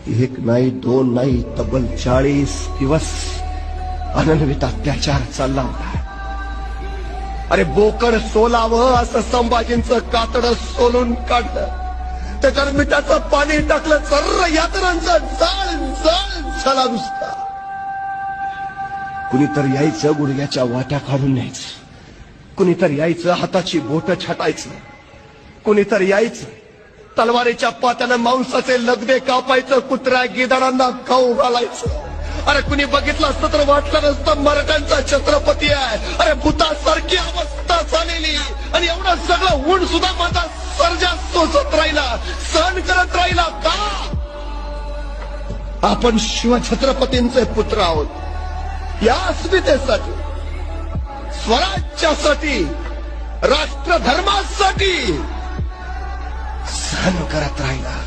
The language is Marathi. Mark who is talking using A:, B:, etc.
A: एक नाही दोन नाही तब्बल 40 दिवस अनन्वित अत्याचार चालला होता. अरे बोकड सोलावं असं संभाजींचं कातडं सोलून काढलं, त्याच्यावर मिठाचं पाणी टाकलं, सर्व यातनांचा जाळ जाळ झाला नुसता. कुणीतरी यायचं गुडघ्याच्या वाट्या काढून न्यायचं, कुणीतरी यायचं हाताची बोटं छाटायचं, कुणीतरी यायचं तलवारीच्या पात्यानं मांसाचे लगदे कापायचं, कुत्र्या गिधाडांना खाऊ घालायचं. अरे कुणी बघितलं असतं तर वाटलं नसतं मराठ्यांचा छत्रपती आहे. अरे भूतासारखी अवस्था झालेली, आणि एवढं सगळं ऊन सुद्धा माझा सर्जा सोसत राहिला, सहन करत राहिला. का? आपण शिवछत्रपतींचे पुत्र आहोत. या अस्मितेसाठी, स्वराज्यासाठी, राष्ट्रधर्मासाठी सहन करत राहिला.